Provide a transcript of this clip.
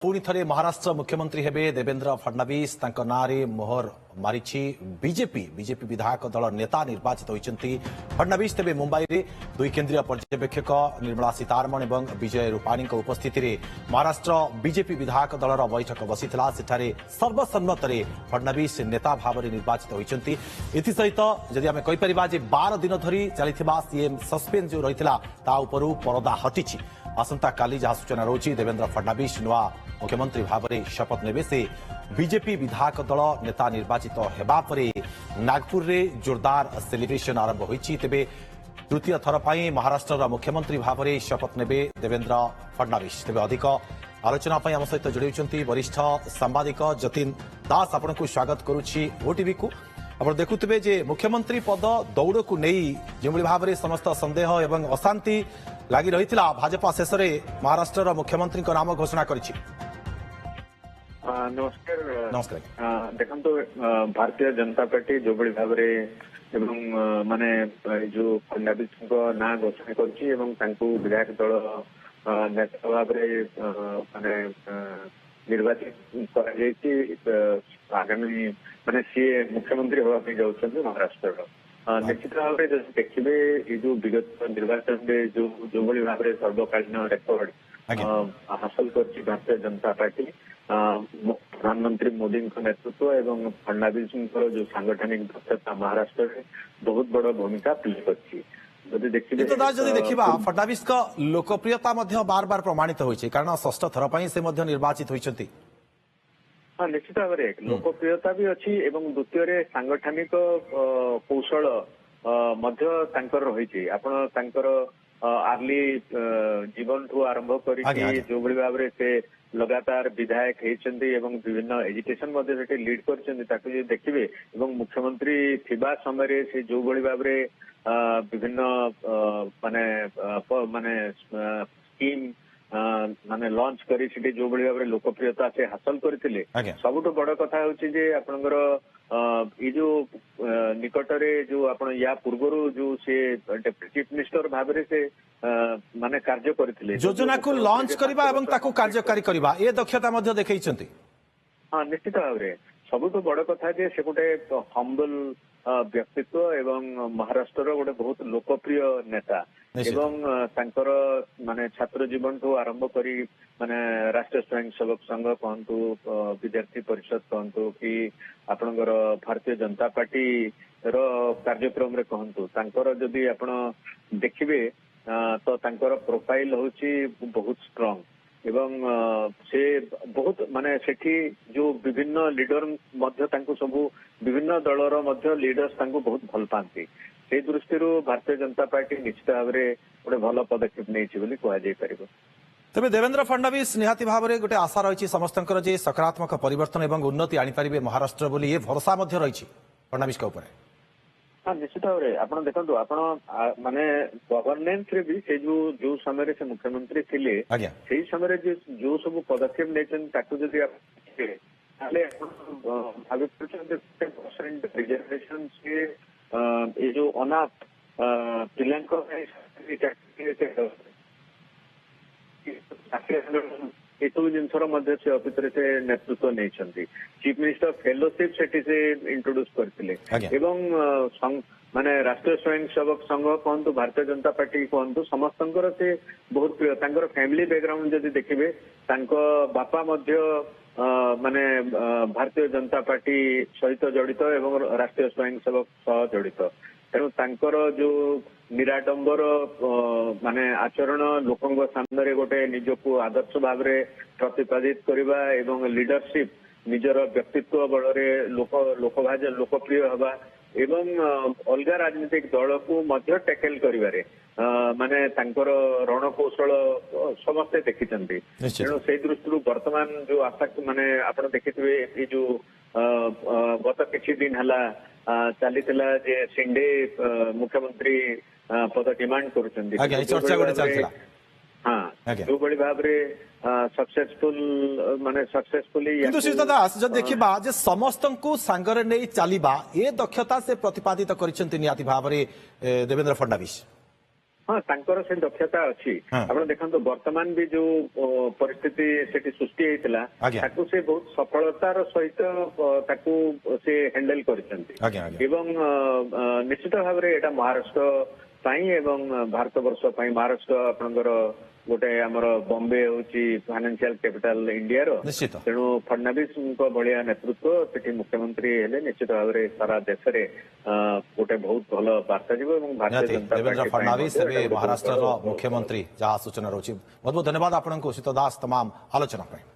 पुणी थे महाराष्ट्र मुख्यमंत्री हेबे देवेंद्र फडणवीस नारे मोहर मारी बीजेपी विधायक दल नेता निर्वाचित होती फडणवीस तेज मुंबई में दुई केंद्रीय पर्यवेक्षक निर्मला सीतारमण और विजय रूपाणी उपस्थित में महाराष्ट्र बीजेपी विधायक दलर बैठक बसीला सेठारे सर्वसम्मत फडणवीस नेता भाव में निर्वाचित होती एसहित जदि आम कहीपर 12 दिन धरी चली सीएम सस्पेंस जो रही परदा हटी आसंता काली जहाँ सूचना रही देवेंद्र फडणवीस नुआ मुख्यमंत्री भाव में शपथ नेबे से बीजेपी विधायक दल नेता निर्वाचित होगा पर नागपुर में जोरदार सेलिब्रेशन आरंभ होती तेबे तृतीय थर पर महाराष्ट्र मुख्यमंत्री भाव में शपथ नेबे देवेंद्र फडणवीस तेबे अधिक आलोचना आम सहित जोड़ी वरिष्ठ सांबादिक जतिन दास आपण को स्वागत करुच्ची ओटीवी को आप देखुवे जे मुख्यमंत्री पद दौड़ को नहीं जो भाव में समस्त संदेह और अशांति लगी रही भाजपा शेष में महाराष्ट्र मुख्यमंत्री नाम घोषणा कर नमस्कार देखो भारतीय जनता पार्टी जो भाव में माने जो फडणवीस ना घोषणा कर विधायक दल नेता भाव माने निर्वाचित आगामी माने सी मुख्यमंत्री होगा जाऊँ महाराष्ट्र निश्चित भाव में जब देखिए ये जो विगत निर्वाचन में जो भाव में सर्वकालीन रेकर्ड हासिल कर भारतीय जनता पार्टी प्रधानमंत्री मोदी नेतृत्व एवं फडणवीस जो सांगठनिक दक्षता महाराष्ट्र में बहुत बड़ भूमिका प्ले कर देखा फडणवीस लोकप्रियता बार बार प्रमाणित होती कारण षष्ठ थर पर से निर्वाचित होती हाँ निश्चित भाव में लोकप्रियता भी अच्छी एवं द्वितीय सांगठनिक कौशल रही आर्ली जीवन ठू आरंभ कर जो भाव से लगातार विधायक होती विभिन्न एजुकेशन लीड कर देखिए मुख्यमंत्री थिबा समय से जो भाव में विभिन्न माने माने स्कीम माने लॉन्च करी जो भाव में लोकप्रियता से हासिल करते सबुठ बड़ कथा हूँ ये जो निकटरे जो आपण या पूर्वर जो से डेप्यूटी चीफ मिनिस्टर भाव से माने कार्य करथिले योजना को लॉन्च करबा एवं ताको कार्यकारी करबा ए दक्षता देखैछंती हाँ निश्चित भाव में सबुठ बड़ कथा जे से गोटे हम्बल व्यक्तित्व एवं महाराष्ट्र गोटे बहुत लोकप्रिय नेता एवं तांकर माने छात्र जीवन ठू आरंभ करी माने राष्ट्रीय स्वयंसेवक संघ कहतु विद्यार्थी परिषद कहतु कि आपणकर भारतीय जनता पार्टी रो कार्यक्रम रे कहतु तांकर जदि आपण देखिबे तो तांकर प्रोफाइल होची बहुत स्ट्रांग एवं से बहुत माने सेठी जो विभिन्न लीडर मध्य तांको सबु विभिन्न दलर मध्य लीडर्स तांको बहुत भल पाती से दृष्टि भारतीय जनता पार्टी निश्चित भाव में गोटे भल पदक्षेप नहीं कहुपर तेज देवेंद्र फडणवीस निहाती भाव में गोटे आशा रही समस्त सकारात्मक परिवर्तन और उन्नति आनीपारे महाराष्ट्र बोली ये भरोसा रही फडणवीस हाँ निश्चित भाव में आप देखो आप माने गवर्नेंस रे भी से जो समय से मुख्यमंत्री थे से समय जो सब पदक्षेप नहीं रिजर्वेशन से ये जो अनाथ पिला एसबू जिनसर अफिस से नेतृत्व नहीं चीफ मिनिस्टर फेलोशिप से इंट्रोड्यूस करते माने राष्ट्रीय स्वयंसेवक संघ कहतु भारतीय जनता पार्टी कहतु समस्त से बहुत प्रिय फैमिली बैकग्राउंड जदि देखिए बापा माने भारतीय जनता पार्टी सहित जड़ित एवं राष्ट्रीय स्वयंसेवक सह जड़ित तेणु जो निराडंबर माने आचरण लोकों सामने गोटे निजको आदर्श भाव में प्रतिपादित करवा एवं लीडरशिप निजर व्यक्तित्व बल लोकप्रिय हवा एवं अलग राजनीतिक दल को टैकल करिवारे माने रणकौशल समस्ते देखी तेणु से दृष्टि वर्तमान जो आशा माने आप देखिए ये जो गत किछि दिन हला चली जे शिंदे मुख्यमंत्री पद डिमांड कर हाँ जो बड़ी भाव में सक्सेसफुल माने सक्सेसफुली दास जब देखा जे समस्त को सांगरे नहीं चलवा ये दक्षता से प्रतिपादित कर भाव में देवेंद्र फडणवीस हाँ तांकर से दक्षता अच्छी हाँ। आप देखो वर्तमान भी जो परिस्थिति सेठी सृष्टि होता आज्ञा। ताकू से बहुत सफलतार सहित ताकू से हैंडल करछन्ति आज्ञा, आज्ञा। एवं निश्चित भाव में एटा महाराष्ट्र पाई एवं भारत वर्ष पाई महाराष्ट्र आपनकर गोटे आमर बॉम्बे होची फाइनेंशियल कैपिटल इंडिया रो निश्चित तेणु फडणवीस भलिया नेतृत्व सेठी मुख्यमंत्री हेले निश्चित भाव में सारा देश रे गोटे बहुत भल वार्ता जीव एवं भारतीय निहाती जनता देवेंद्र पार्टी फडणवीस ପାଇଁ ଏବେ ମଧ୍ୟ ଏଇଟା ଗୋଟେ ମହାରାଷ୍ଟ୍ରର ବହୁତ ବଡ଼ ମୁଖ୍ୟମନ୍ତ୍ରୀ ଯାହା ସୂଚନା ରହୁଛି। ବହୁତ ବହୁତ ଧନ୍ୟବାଦ ଆପଣଙ୍କୁ ଶୀତ ଦାସ ତମାମ ଆଲୋଚନା ପାଇଁ।